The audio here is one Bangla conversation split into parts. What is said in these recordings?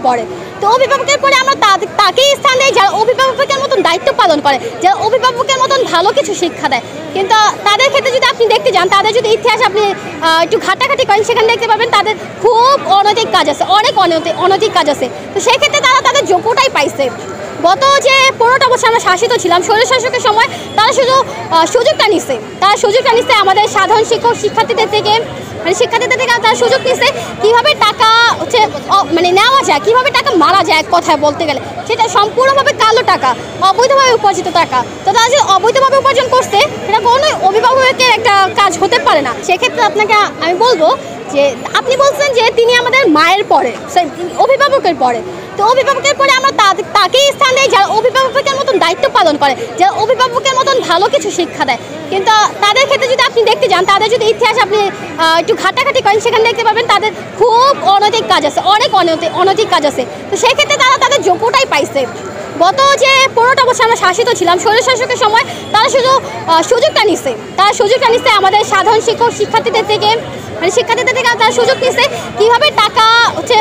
পরে। তো অভিভাবকের পরে আমরা তাকেই স্থান দেই যারা অভিভাবকের মতন দায়িত্ব পালন করে, যারা অভিভাবকের মতন ভালো কিছু শিক্ষা দেয়। কিন্তু তাদের ক্ষেত্রে যদি আপনি দেখতে যান, তাদের যদি ইতিহাস আপনি একটু ঘাটাঘাটি করেন, সেখানে দেখতে পাবেন তাদের খুব অনৈতিক কাজ আছে, অনেক অনৈতিক কাজ আছে। তো সেক্ষেত্রে তারা তাদের যোগ্যটাই পাইছে। গত যে 15টা বছর আমরা শাসিত ছিলাম স্বৈরশাসকের সময়, তারা শুধু সুযোগটা নিচ্ছে আমাদের সাধারণ শিক্ষার্থীদের থেকে তারা সুযোগ নিচ্ছে কীভাবে টাকা হচ্ছে নেওয়া যায়, কীভাবে টাকা মারা যায়। এক কথায় বলতে গেলে সেটা সম্পূর্ণভাবে কালো টাকা, অবৈধভাবে উপার্জিত টাকা। তো তারা যে অবৈধভাবে উপার্জন করছে, এটা কোনো অভিভাবকের একটা কাজ হতে পারে না। সেক্ষেত্রে আপনাকে আমি বলবো যে আপনি বলছেন যে তিনি আমাদের মায়ের পরে, অভিভাবকের পরে। তো অভিভাবকের পরে আমরা তাকেই স্থান দেই যারা অভিভাবকের মতন দায়িত্ব পালন করে, যারা অভিভাবকের মতন ভালো কিছু শিক্ষা দেয়। কিন্তু তাদের ক্ষেত্রে যদি আপনি দেখতে যান, তাদের যদি ইতিহাস আপনি একটু ঘাটাঘাটি করেন, সেখানে দেখতে পাবেন তাদের খুব অনৈতিক কাজ আছে, অনেক অনৈতিক কাজ আছে। তো সেক্ষেত্রে তারা তাদের যোগ্যটাই পাইছে। গত যে 15টা বছর আমরা শাসিত ছিলাম স্বৈরশাসকের সময়, তারা শুধু সুযোগটা নিচ্ছে আমাদের সাধারণ শিক্ষার্থীদের থেকে তারা সুযোগ নিচ্ছে কীভাবে টাকা হচ্ছে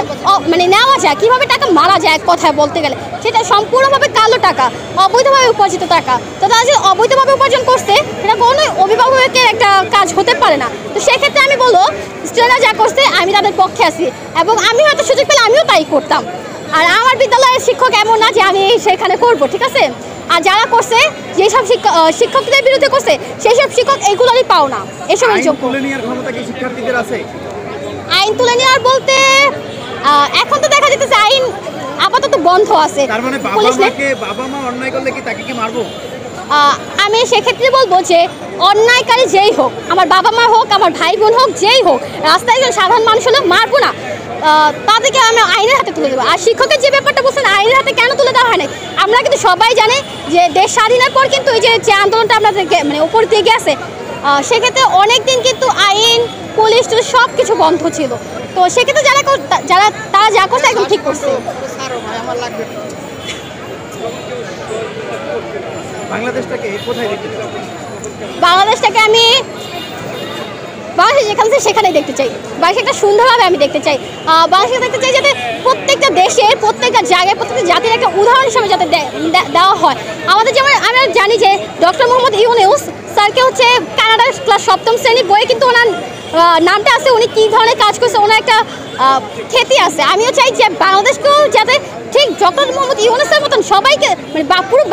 নেওয়া যায়, কীভাবে টাকা মারা যায়। এক কথায় বলতে গেলে সেটা সম্পূর্ণভাবে কালো টাকা, অবৈধভাবে উপার্জিত টাকা। তো তারা যে অবৈধভাবে উপার্জন করছে, এটা কোনো অভিভাবকের একটা কাজ হতে পারে না। তো সেক্ষেত্রে আমি বলবো স্টুডেন্টরা যা করছে আমি তাদের পক্ষে আছি, এবং আমি হয়তো সুযোগ পেলে আমিও তাই করতাম। আর আমার বিদ্যালয়ের শিক্ষক এমন না যে আমি সেখানে করব, ঠিক আছে। আর যারা করছে, যেসব শিক্ষকদের বিরুদ্ধে করছে, সেই সব শিক্ষক এগুলোরই পাও না, এসবের যোগ্য। আইন তুলে নেওয়ার বলতে এখন তো দেখা যেতেছে আইন আপাতত বন্ধ আছে। আমি সেক্ষেত্রে বলবো যে অন্যায়কারী যেই হোক, আমার বাবা মা হোক, আমার ভাই বোন হোক, যেই হোক, রাস্তায় একজন সাধারণ মানুষ হলে মারবো না, তাদেরকে আমি আইনের হাতে তুলে দেবো। আর শিক্ষকের যে ব্যাপারটা বলছেন আইনের হাতে কেন তুলে দেওয়া হয় না, আমরা কিন্তু সবাই জানি যে দেশ স্বাধীনের পর কিন্তু এই যে আন্দোলনটা আমাদের উপর দিয়ে গেছে, সেক্ষেত্রে অনেকদিন কিন্তু আইন, পুলিশ সব কিছু বন্ধ ছিল। তো সেক্ষেত্রে তারা যা করছে একদম ঠিক করছে। বাংলাদেশটাকে আমি বাংলাদেশ যেখানে সেখানেই দেখতে চাই। বাংলাদেশ একটা সুন্দরভাবে আমি দেখতে চাই। বাংলাদেশকে দেখতে চাই যাতে প্রত্যেকটা দেশের, প্রত্যেকটা জায়গায়, প্রত্যেকটা জাতির একটা উদাহরণ হিসেবে যাতে দেওয়া হয়। আমাদের যেমন আমরা জানি যে ডক্টর মোহাম্মদ ইউনূস স্যারকে হচ্ছে কানাডার ক্লাস 7ম শ্রেণীর বইয়ে কিন্তু ওনার নামটা আছে, উনি কী ধরনের কাজ করছে, ওনার একটা খ্যাতি আছে। আমিও চাই যে বাংলাদেশকেও যাতে ঠিক ডক্টর মোহাম্মদ ইউনূসের মতন সবাইকে পুরো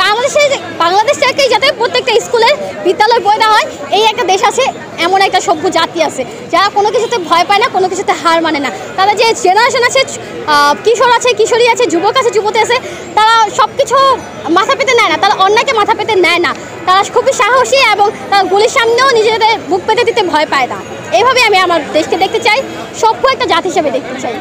বাংলাদেশটাকেই যাতে প্রত্যেকটা স্কুলের বিদ্যালয় বই দেওয়া হয়। এই একটা দেশ আছে, এমন একটা সভ্য জাতি আছে যারা কোনো কিছুতে ভয় পায় না, কোনো কিছুতে হার মানে না। তারা যে জেনারেশন আছে, কিশোর আছে, কিশোরী আছে, যুবক আছে, যুবতী আছে, তারা সব কিছু মাথা পেতে নেয় না, তারা অন্যায়কে মাথা পেতে নেয় না। তারা খুবই সাহসী এবং তারা গুলির সামনেও নিজেদের বুক পেতে দিতে ভয় পায় না। এইভাবে আমি আমার দেশকে দেখতে চাই, সভ্য একটা জাতি হিসেবে দেখতে চাই।